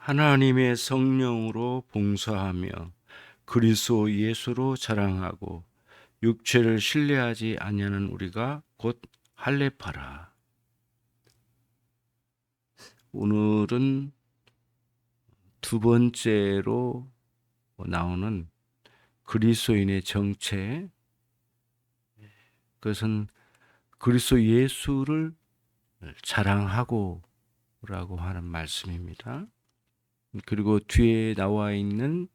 하나님의 성령으로 봉사하며 그리스도 예수로 자랑하고 육체를 신뢰하지 아니하는 우리가 곧 할례파라. 오늘은 두 번째로 나오는 그리스도인의 정체, 그것은 그리스도 예수를 자랑하고 라고 하는 말씀입니다. 그리고 뒤에 나와 있는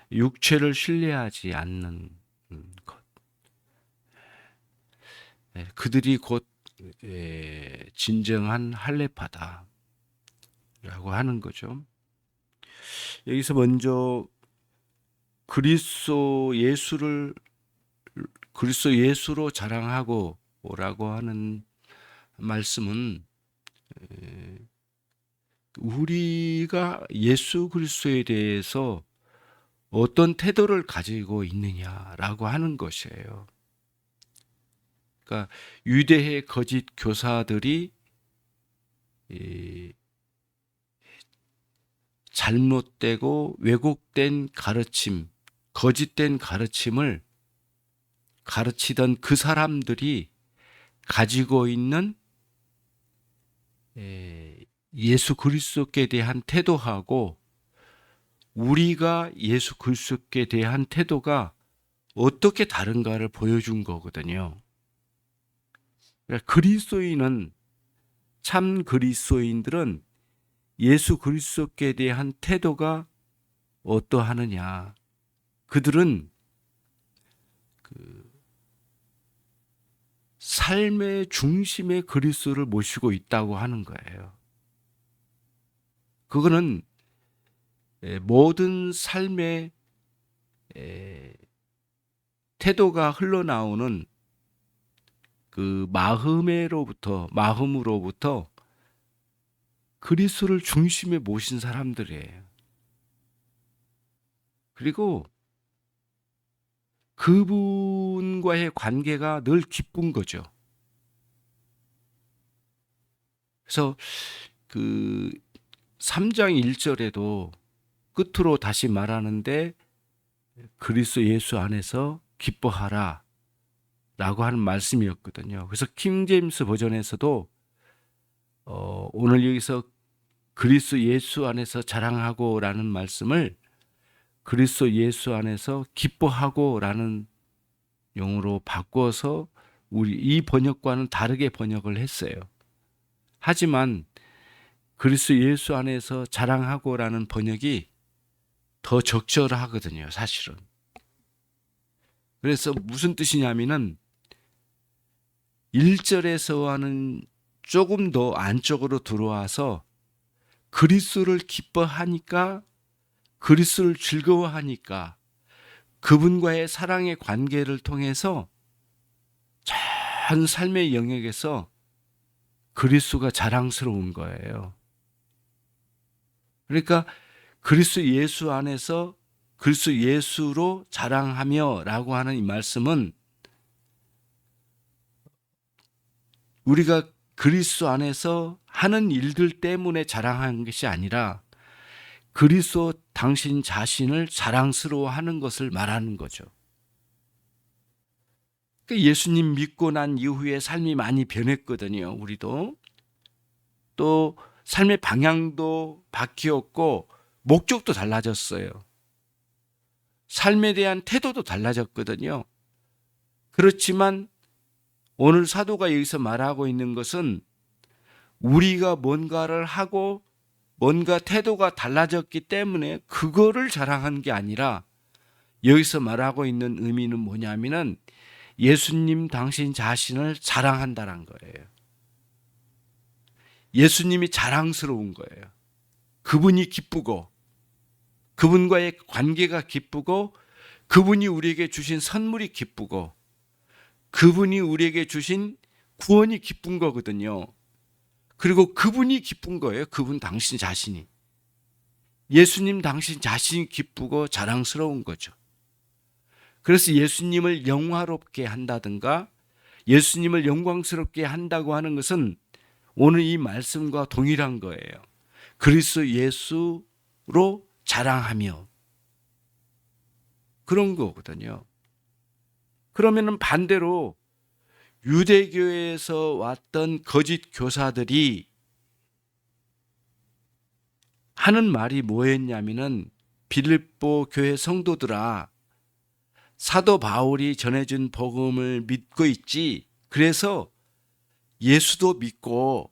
육체를 신뢰하지 않는 것, 그들이 곧 진정한 할례파다 라고 하는 거죠. 여기서 먼저 그리스도 예수로 자랑하고 라고 하는 말씀은 우리가 예수 그리스도에 대해서 어떤 태도를 가지고 있느냐라고 하는 것이에요. 그러니까 유대의 거짓 교사들이 잘못되고 왜곡된 가르침, 거짓된 가르침을 가르치던 그 사람들이 가지고 있는 예수 그리스도께 대한 태도하고 우리가 예수 그리스도께 대한 태도가 어떻게 다른가를 보여준 거거든요. 그러니까 참 그리스도인들은 예수 그리스도께 대한 태도가 어떠하느냐. 그들은 삶의 중심에 그리스도를 모시고 있다고 하는 거예요. 그거는 모든 삶의 태도가 흘러나오는 그 마음으로부터 그리스도를 중심에 모신 사람들이에요. 그리고 그분과의 관계가 늘 기쁜 거죠. 그래서 그 3장 1절에도 끝으로 다시 말하는데 그리스도 예수 안에서 기뻐하라 라고 하는 말씀이었거든요. 그래서 킹제임스 버전에서도 오늘 여기서 그리스도 예수 안에서 자랑하고 라는 말씀을 그리스도 예수 안에서 기뻐하고 라는 용어로 바꿔서 우리 이 번역과는 다르게 번역을 했어요. 하지만 그리스도 예수 안에서 자랑하고 라는 번역이 더 적절하거든요, 사실은. 그래서 무슨 뜻이냐면은 1절에서와는 조금 더 안쪽으로 들어와서 그리스도를 기뻐하니까, 그리스도를 즐거워하니까 그분과의 사랑의 관계를 통해서 전 삶의 영역에서 그리스도가 자랑스러운 거예요. 그러니까 그리스도 예수 안에서 그리스도 예수로 자랑하며 라고 하는 이 말씀은 우리가 그리스도 안에서 하는 일들 때문에 자랑하는 것이 아니라 그리스도 당신 자신을 자랑스러워하는 것을 말하는 거죠. 예수님 믿고 난 이후에 삶이 많이 변했거든요. 우리도. 또 삶의 방향도 바뀌었고 목적도 달라졌어요. 삶에 대한 태도도 달라졌거든요. 그렇지만 오늘 사도가 여기서 말하고 있는 것은 우리가 뭔가를 하고 뭔가 태도가 달라졌기 때문에 그거를 자랑한 게 아니라 여기서 말하고 있는 의미는 뭐냐면은 예수님 당신 자신을 자랑한다는 거예요. 예수님이 자랑스러운 거예요. 그분이 기쁘고 그분과의 관계가 기쁘고 그분이 우리에게 주신 선물이 기쁘고 그분이 우리에게 주신 구원이 기쁜 거거든요. 그리고 그분이 기쁜 거예요. 그분 당신 자신이. 예수님 당신 자신이 기쁘고 자랑스러운 거죠. 그래서 예수님을 영화롭게 한다든가 예수님을 영광스럽게 한다고 하는 것은 오늘 이 말씀과 동일한 거예요. 그리스도 예수 자랑하며 그런 거거든요. 그러면은 반대로 유대교에서 왔던 거짓 교사들이 하는 말이 뭐였냐면은 빌립보 교회 성도들아, 사도 바울이 전해준 복음을 믿고 있지. 그래서 예수도 믿고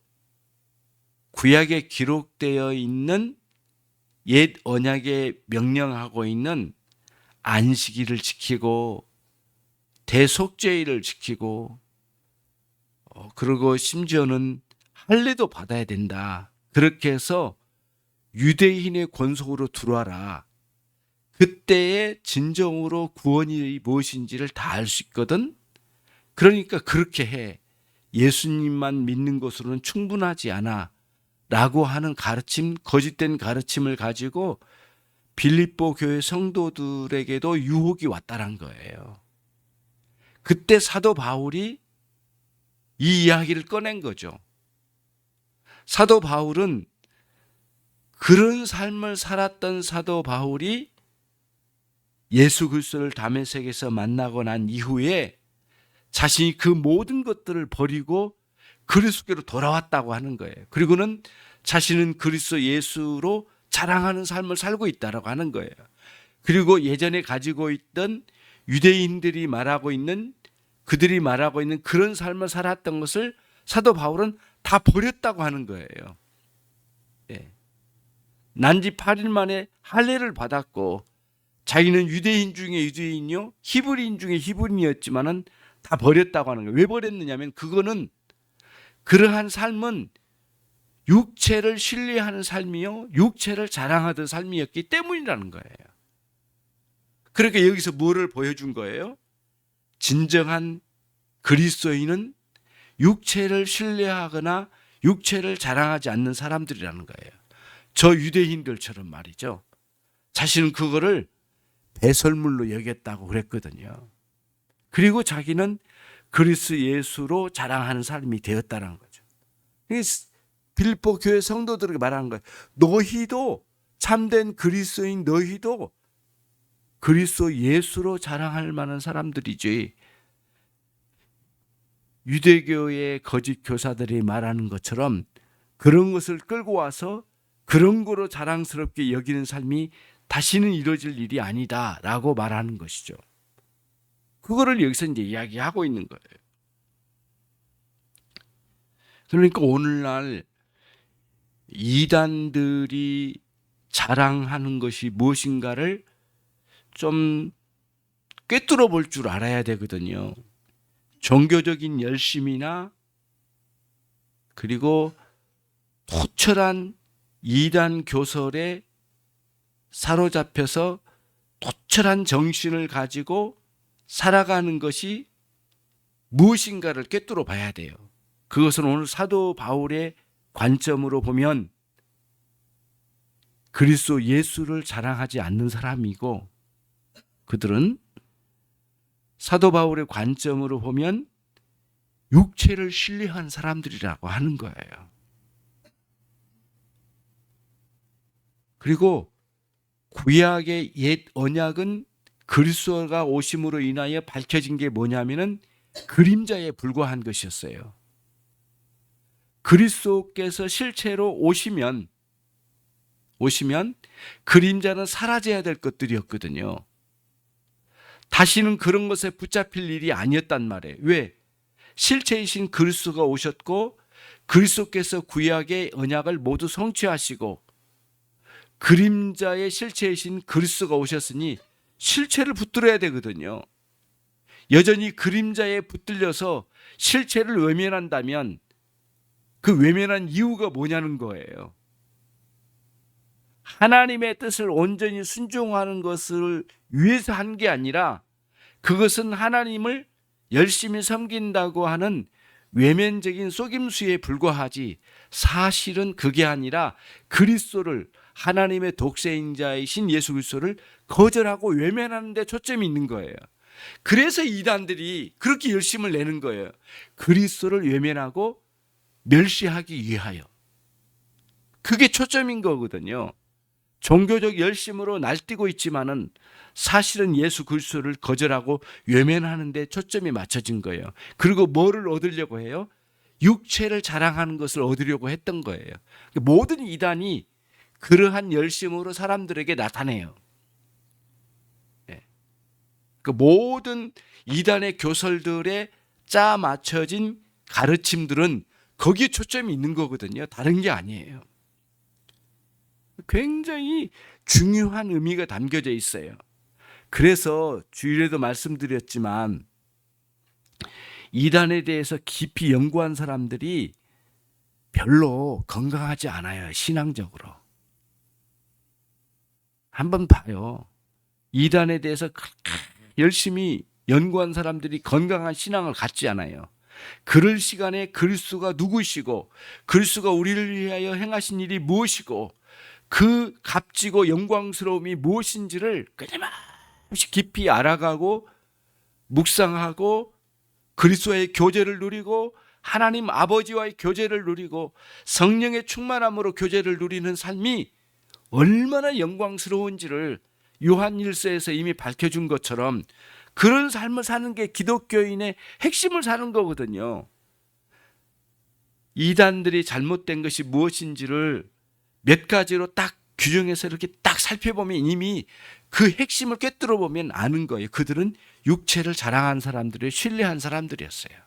구약에 기록되어 있는 옛 언약에 명령하고 있는 안식일을 지키고 대속죄일을 지키고 그리고 심지어는 할례도 받아야 된다. 그렇게 해서 유대인의 권속으로 들어와라. 그때의 진정으로 구원이 무엇인지를 다 알 수 있거든. 그러니까 그렇게 해. 예수님만 믿는 것으로는 충분하지 않아 라고 하는 가르침, 거짓된 가르침을 가지고 빌립보 교회 성도들에게도 유혹이 왔다는 거예요. 그때 사도 바울이 이 이야기를 꺼낸 거죠. 사도 바울은 그런 삶을 살았던 사도 바울이 예수 그리스도를 다메섹에서 만나고 난 이후에 자신이 그 모든 것들을 버리고 그리스도께로 돌아왔다고 하는 거예요. 그리고는 자신은 그리스도 예수로 자랑하는 삶을 살고 있다고 하는 거예요. 그리고 예전에 가지고 있던 유대인들이 말하고 있는, 그들이 말하고 있는 그런 삶을 살았던 것을 사도 바울은 다 버렸다고 하는 거예요. 예. 난지 8일 만에 할례를 받았고 자기는 유대인 중에 유대인이요 히브리인 중에 히브리인이었지만은 다 버렸다고 하는 거예요. 왜 버렸느냐면 그거는 그러한 삶은 육체를 신뢰하는 삶이요 육체를 자랑하던 삶이었기 때문이라는 거예요. 그러니까 여기서 뭐를 보여준 거예요? 진정한 그리스도인은 육체를 신뢰하거나 육체를 자랑하지 않는 사람들이라는 거예요. 저 유대인들처럼 말이죠. 자신은 그거를 배설물로 여겼다고 그랬거든요. 그리고 자기는 그리스도 예수로 자랑하는 사람이 되었다는 거죠. 빌립보 교회 성도들에게 말하는 거예요. 너희도 참된 그리스도인, 너희도 그리스도 예수로 자랑할 만한 사람들이지. 유대교의 거짓 교사들이 말하는 것처럼 그런 것을 끌고 와서 그런 거로 자랑스럽게 여기는 삶이 다시는 이루어질 일이 아니다 라고 말하는 것이죠. 그거를 여기서 이제 이야기하고 있는 거예요. 그러니까 오늘날 이단들이 자랑하는 것이 무엇인가를 좀 꿰뚫어 볼 줄 알아야 되거든요. 종교적인 열심이나 그리고 토철한 이단 교설에 사로잡혀서 토철한 정신을 가지고 살아가는 것이 무엇인가를 꿰뚫어 봐야 돼요. 그것은 오늘 사도 바울의 관점으로 보면 그리스도 예수를 자랑하지 않는 사람이고, 그들은 사도 바울의 관점으로 보면 육체를 신뢰한 사람들이라고 하는 거예요. 그리고 구약의 옛 언약은 그리스도가 오심으로 인하여 밝혀진 게 뭐냐면은 그림자에 불과한 것이었어요. 그리스도께서 실체로 오시면 그림자는 사라져야 될 것들이었거든요. 다시는 그런 것에 붙잡힐 일이 아니었단 말이에요. 왜? 실체이신 그리스도가 오셨고 그리스도께서 구약의 언약을 모두 성취하시고 그림자의 실체이신 그리스도가 오셨으니 실체를 붙들어야 되거든요. 여전히 그림자에 붙들려서 실체를 외면한다면 그 외면한 이유가 뭐냐는 거예요. 하나님의 뜻을 온전히 순종하는 것을 위해서 한 게 아니라 그것은 하나님을 열심히 섬긴다고 하는 외면적인 속임수에 불과하지, 사실은 그게 아니라 그리스도를, 하나님의 독생자이신 예수 그리스도를 거절하고 외면하는 데 초점이 있는 거예요. 그래서 이단들이 그렇게 열심을 내는 거예요. 그리스도를 외면하고 멸시하기 위하여. 그게 초점인 거거든요. 종교적 열심으로 날뛰고 있지만은 사실은 예수 그리스도를 거절하고 외면하는 데 초점이 맞춰진 거예요. 그리고 뭐를 얻으려고 해요? 육체를 자랑하는 것을 얻으려고 했던 거예요. 모든 이단이 그러한 열심으로 사람들에게 나타내요. 그 모든 이단의 교설들에 짜 맞춰진 가르침들은 거기에 초점이 있는 거거든요. 다른 게 아니에요. 굉장히 중요한 의미가 담겨져 있어요. 그래서 주일에도 말씀드렸지만 이단에 대해서 깊이 연구한 사람들이 별로 건강하지 않아요. 신앙적으로. 한번 봐요. 이단에 대해서 열심히 연구한 사람들이 건강한 신앙을 갖지 않아요. 그럴 시간에 그리스도가 누구시고 그리스도가 우리를 위하여 행하신 일이 무엇이고 그 값지고 영광스러움이 무엇인지를 끊임없이 깊이 알아가고 묵상하고 그리스도의 교제를 누리고 하나님 아버지와의 교제를 누리고 성령의 충만함으로 교제를 누리는 삶이 얼마나 영광스러운지를 요한 1서에서 이미 밝혀준 것처럼 그런 삶을 사는 게 기독교인의 핵심을 사는 거거든요. 이단들이 잘못된 것이 무엇인지를 몇 가지로 딱 규정해서 이렇게 딱 살펴보면 이미 그 핵심을 꿰뚫어 보면 아는 거예요. 그들은 육체를 자랑한 사람들을 신뢰한 사람들이었어요.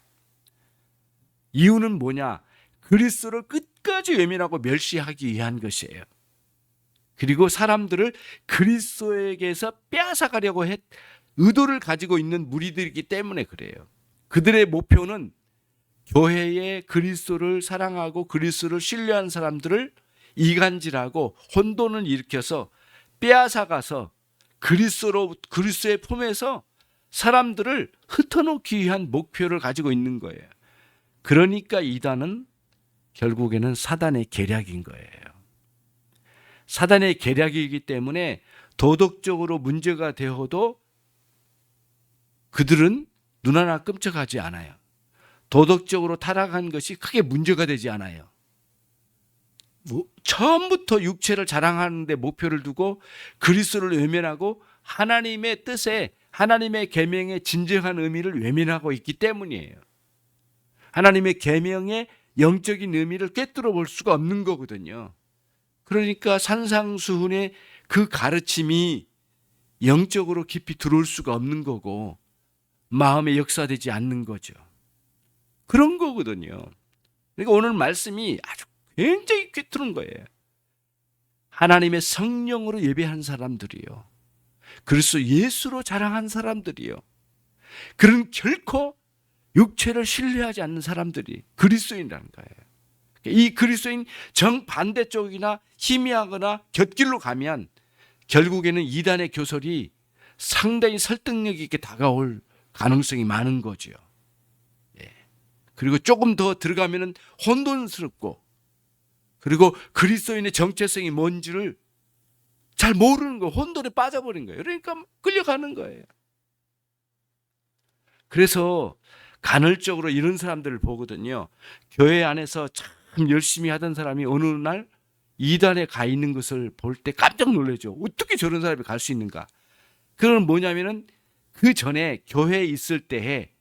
이유는 뭐냐? 그리스도를 끝까지 외면하고 멸시하기 위한 것이에요. 그리고 사람들을 그리스도에게서 빼앗아가려고 의도를 가지고 있는 무리들이기 때문에 그래요. 그들의 목표는 교회에 그리스도를 사랑하고 그리스도를 신뢰한 사람들을 이간질하고 혼돈을 일으켜서 빼앗아가서 그리스도의 품에서 사람들을 흩어놓기 위한 목표를 가지고 있는 거예요. 그러니까 이단은 결국에는 사단의 계략인 거예요. 사단의 계략이기 때문에 도덕적으로 문제가 되어도 그들은 눈 하나 끔찍하지 않아요. 도덕적으로 타락한 것이 크게 문제가 되지 않아요. 처음부터 육체를 자랑하는 데 목표를 두고 그리스도를 외면하고 하나님의 뜻에 하나님의 계명의 진정한 의미를 외면하고 있기 때문이에요. 하나님의 계명의 영적인 의미를 꿰뚫어 볼 수가 없는 거거든요. 그러니까 산상수훈의 그 가르침이 영적으로 깊이 들어올 수가 없는 거고 마음에 역사되지 않는 거죠. 그런 거거든요. 그러니까 오늘 말씀이 아주 굉장히 꿰뚫은 거예요. 하나님의 성령으로 예배한 사람들이요. 그리스도 예수로 자랑한 사람들이요. 그런 결코 육체를 신뢰하지 않는 사람들이 그리스도인이라는 거예요. 이 그리스도인 정반대쪽이나 희미하거나 곁길로 가면 결국에는 이단의 교설이 상당히 설득력 있게 다가올 가능성이 많은 거죠. 그리고 조금 더 들어가면 혼돈스럽고 그리고 그리스도인의 정체성이 뭔지를 잘 모르는 거예요. 혼돈에 빠져버린 거예요. 그러니까 끌려가는 거예요. 그래서 간헐적으로 이런 사람들을 보거든요. 교회 안에서 참 열심히 하던 사람이 어느 날 이단에 가 있는 것을 볼 때 깜짝 놀라죠. 어떻게 저런 사람이 갈 수 있는가? 그건 뭐냐면은 그 전에 교회에 있을 때에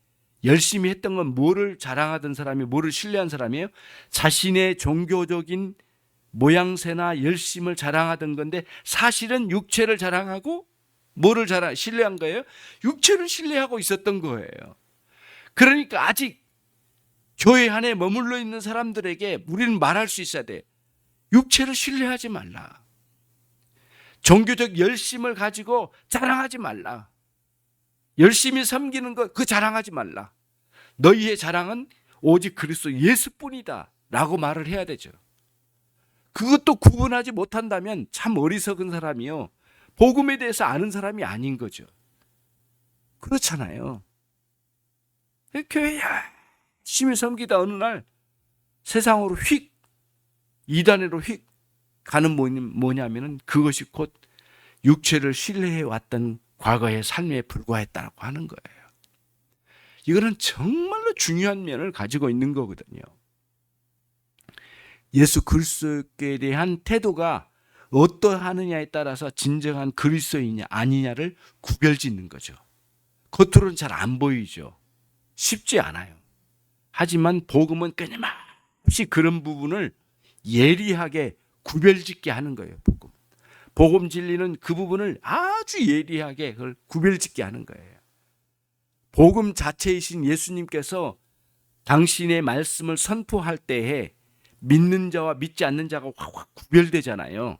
열심히 했던 건 뭐를 자랑하던 사람이 뭐를 신뢰한 사람이에요? 자신의 종교적인 모양새나 열심을 자랑하던 건데 사실은 육체를 자랑하고 뭐를 신뢰한 거예요? 육체를 신뢰하고 있었던 거예요. 그러니까 아직 교회 안에 머물러 있는 사람들에게 우리는 말할 수 있어야 돼. 육체를 신뢰하지 말라. 종교적 열심을 가지고 자랑하지 말라. 열심히 섬기는 것, 그 자랑하지 말라. 너희의 자랑은 오직 그리스도 예수뿐이다 라고 말을 해야 되죠. 그것도 구분하지 못한다면 참 어리석은 사람이요. 복음에 대해서 아는 사람이 아닌 거죠. 그렇잖아요. 교회 열심히 섬기다 어느 날 세상으로 휙 이단으로 휙 가는 뭐냐면은 그것이 곧 육체를 신뢰해 왔던 과거의 삶에 불과했다고 하는 거예요. 이거는 정말로 중요한 면을 가지고 있는 거거든요. 예수 그리스도에 대한 태도가 어떠하느냐에 따라서 진정한 그리스도이냐 아니냐를 구별짓는 거죠. 겉으로는 잘 안 보이죠. 쉽지 않아요. 하지만 복음은 끊임없이 그런 부분을 예리하게 구별짓게 하는 거예요. 복음 진리는 그 부분을 아주 예리하게 그걸 구별짓게 하는 거예요. 복음 자체이신 예수님께서 당신의 말씀을 선포할 때에 믿는 자와 믿지 않는 자가 확 구별되잖아요.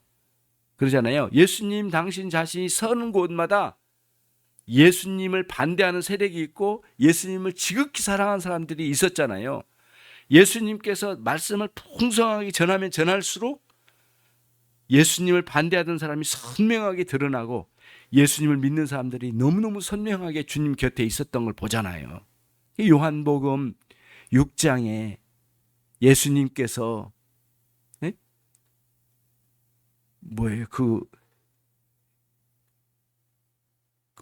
그러잖아요. 예수님 당신 자신이 서는 곳마다 예수님을 반대하는 세력이 있고 예수님을 지극히 사랑하는 사람들이 있었잖아요. 예수님께서 말씀을 풍성하게 전하면 전할수록 예수님을 반대하던 사람이 선명하게 드러나고 예수님을 믿는 사람들이 너무너무 선명하게 주님 곁에 있었던 걸 보잖아요. 요한복음 6장에 예수님께서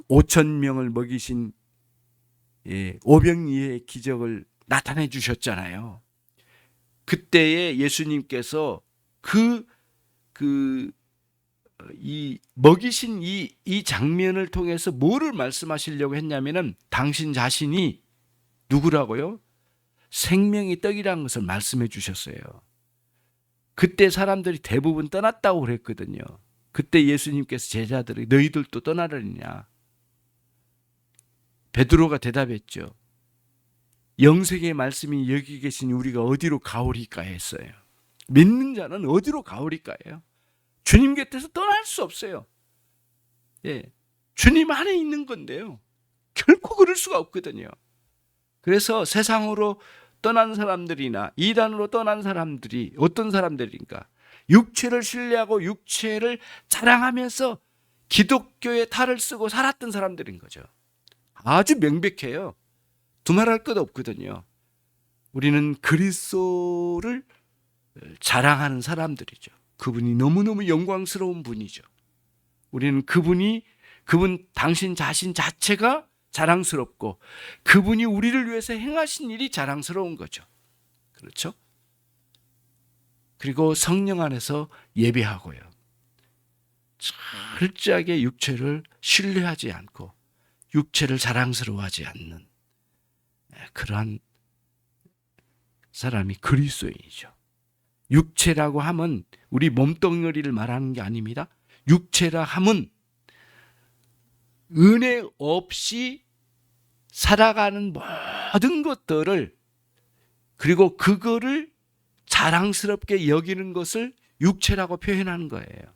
5,000명을 먹이신 오병이의 기적을 나타내 주셨잖아요. 그때에 예수님께서 이 먹이신 이 장면을 통해서 뭐를 말씀하시려고 했냐면은 당신 자신이 누구라고요? 생명의 떡이라는 것을 말씀해 주셨어요. 그때 사람들이 대부분 떠났다고 그랬거든요. 그때 예수님께서 제자들이 너희들도 떠나려느냐? 베드로가 대답했죠. 영생의 말씀이 여기 계신 우리가 어디로 가오리까 했어요. 믿는 자는 어디로 가오리까예요? 주님 곁에서 떠날 수 없어요. 주님 안에 있는 건데요. 결코 그럴 수가 없거든요. 그래서 세상으로 떠난 사람들이나 이단으로 떠난 사람들이 어떤 사람들인가? 육체를 신뢰하고 육체를 자랑하면서 기독교의 탈을 쓰고 살았던 사람들인 거죠. 아주 명백해요. 두말할 것 없거든요. 우리는 그리스도를 자랑하는 사람들이죠. 그분이 너무너무 영광스러운 분이죠. 우리는 그분 당신 자신 자체가 자랑스럽고 그분이 우리를 위해서 행하신 일이 자랑스러운 거죠. 그렇죠? 그리고 성령 안에서 예배하고요. 철저하게 육체를 신뢰하지 않고 육체를 자랑스러워하지 않는 그러한 사람이 그리스도인이죠. 육체라고 하면 우리 몸뚱아리를 말하는 게 아닙니다. 육체라 함은 은혜 없이 살아가는 모든 것들을 그리고 그거를 자랑스럽게 여기는 것을 육체라고 표현하는 거예요.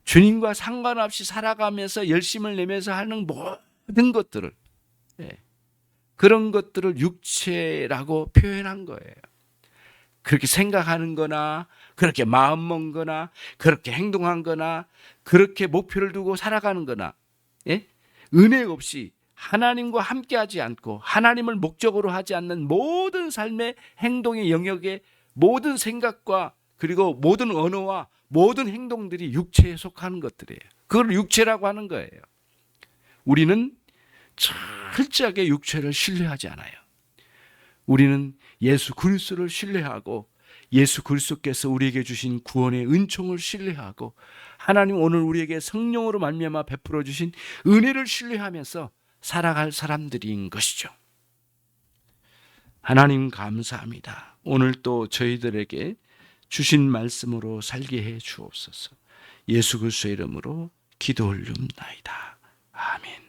주님과 상관없이 살아가면서 열심을 내면서 하는 모든 것들을 그런 것들을 육체라고 표현한 거예요. 그렇게 생각하는 거나 그렇게 마음 먹은 거나 그렇게 행동한 거나 그렇게 목표를 두고 살아가는 거나 은혜 없이 하나님과 함께하지 않고 하나님을 목적으로 하지 않는 모든 삶의 행동의 영역에 모든 생각과 그리고 모든 언어와 모든 행동들이 육체에 속하는 것들이에요. 그걸 육체라고 하는 거예요. 우리는 철저하게 육체를 신뢰하지 않아요. 우리는 예수 그리스도를 신뢰하고 예수 그리스도께서 우리에게 주신 구원의 은총을 신뢰하고 하나님 오늘 우리에게 성령으로 말미암아 베풀어 주신 은혜를 신뢰하면서 살아갈 사람들인 것이죠. 하나님 감사합니다. 오늘 또 저희들에게 주신 말씀으로 살게 해 주옵소서. 예수 그리스도의 이름으로 기도 올리옵나이다. 아멘.